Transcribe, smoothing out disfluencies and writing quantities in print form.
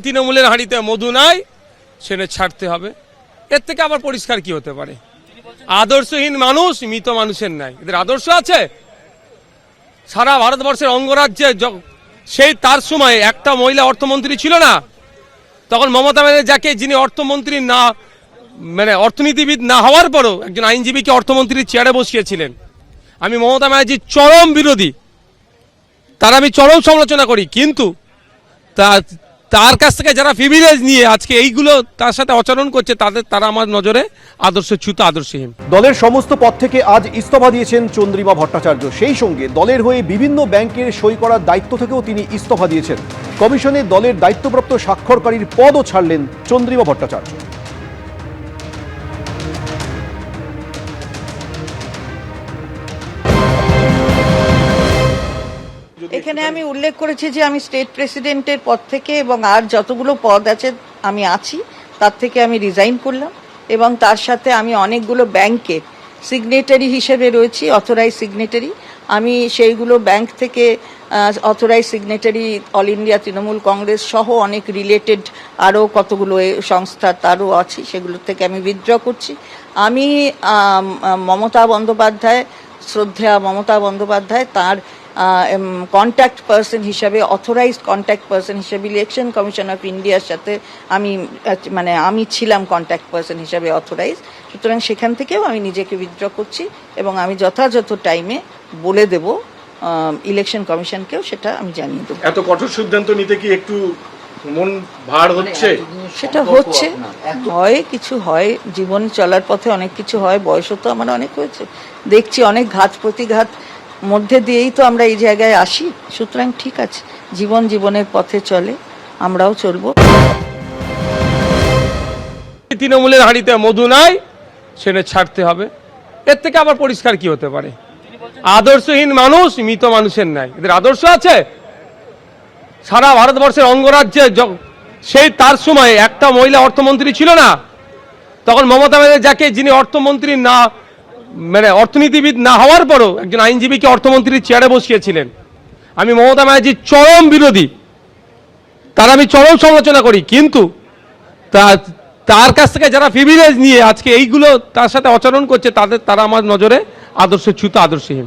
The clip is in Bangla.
তৃণমূলের হাঁড়িতে মধু নাই, সেটা ছাড়তে হবে। এর থেকে আবার পরিষ্কার কি হতে পারে? আদর্শহীন মানুষ মৃত মানুষের নাই। এদের আদর্শ আছে? সারা ভারতবর্ষের অঙ্গরাজ্যে সেই তার সময় একটা মহিলা অর্থমন্ত্রী ছিল না, তখন মমতা ব্যানার্জি যাকে, যিনি অর্থমন্ত্রী না, মানে অর্থনীতিবিদ না হওয়ার পরও একজন আইনজীবীকে অর্থমন্ত্রীর চেয়ারে বসিয়েছিলেন। আমি মমতা ব্যানার্জির চরম বিরোধী, তার আমি চরম সমালোচনা করি, কিন্তু তার কাছ থেকে যারা প্রিভিলেজ নিয়ে আজকে এইগুলো তার সাথে আচরণ করছে, তারা আমার নজরে আদর্শচ্যুত, আদর্শহীন। দলের সমস্ত পদ থেকে আজ ইস্তফা দিয়েছেন চন্দ্রিমা ভট্টাচার্য। সেই সঙ্গে দলের হয়ে বিভিন্ন ব্যাংকের সই করার দায়িত্ব থেকেও তিনি ইস্তফা দিয়েছেন। কমিশনে দলের দায়িত্বপ্রাপ্ত স্বাক্ষরকারীর পদও ছাড়লেন চন্দ্রিমা ভট্টাচার্য। এখানে আমি উল্লেখ করেছি যে আমি স্টেট প্রেসিডেন্টের পদ থেকে এবং আর যতগুলো পদ আছে আমি আছি তার থেকে আমি রিজাইন করলাম, এবং তার সাথে আমি অনেকগুলো ব্যাংকে সিগনেটারি হিসেবে রয়েছি, অথরাইজ সিগনেটারি। আমি সেইগুলো ব্যাংক থেকে authorise signatory all India Trinamool Congress সহ অনেক রিলেটেড আরও কতগুলো সংস্থা তারও আছি, সেগুলো থেকে আমি উইথড্র করছি। আমি মমতা বন্দ্যোপাধ্যায়, শ্রদ্ধেয়া মমতা বন্দ্যোপাধ্যায়, তার কন্ট্যাক্ট পার্সন হিসাবে, অথরাইজড কন্ট্যাক্ট পার্সন হিসাবে ইলেকশন কমিশন অফ ইন্ডিয়ার সাথে আমি ছিলাম কন্ট্যাক্ট পার্সন হিসাবে অথরাইজ। সুতরাং সেখান থেকেও আমি নিজেকে উইথড্র করছি এবং আমি যথাযথ টাইমে বলে দেব ইলেকশন কমিশনকেও, সেটা আমি জানিয়ে দেবো। এত কঠোর সিদ্ধান্ত নিতে কি একটু মন ভার হচ্ছে? সেটা হচ্ছে, হয় কিছু হয়, জীবন চলার পথে অনেক কিছু হয়, বয়সও তো আমার অনেক হয়েছে, দেখছি অনেক ঘাত প্রতিঘাত মধ্যে দিয়েই তো আমরা এই জায়গায় আসি। সুতরাং ঠিক আছে, জীবনের পথে চলে, আমরাও চলবো। তৃণমূলের হাঁড়িতে মধু নাই, সেটা ছাড়তে হবে। এর থেকে আবার পরিষ্কার কি হতে পারে? আদর্শহীন মানুষ মৃত মানুষের নাই। এদের আদর্শ আছে? সারা ভারতবর্ষের অঙ্গরাজ্যে সেই তার সময় একটা মহিলা অর্থমন্ত্রী ছিল না, তখন মমতা ব্যানার্জি যাকে, যিনি অর্থমন্ত্রী না, মানে অর্থনীতিবিদ না হওয়ার পরও একজন আইনজীবীকে অর্থমন্ত্রীর চেয়ারে বসিয়েছিলেন। আমি মমতা ব্যানার্জির চরম বিরোধী, তার আমি চরম সমালোচনা করি, কিন্তু তার কাছ থেকে যারা প্রিভিলেজ নিয়ে আজকে এইগুলো তার সাথে আচরণ করছে, তারা আমার নজরে আদর্শচ্যুত, আদর্শহীন।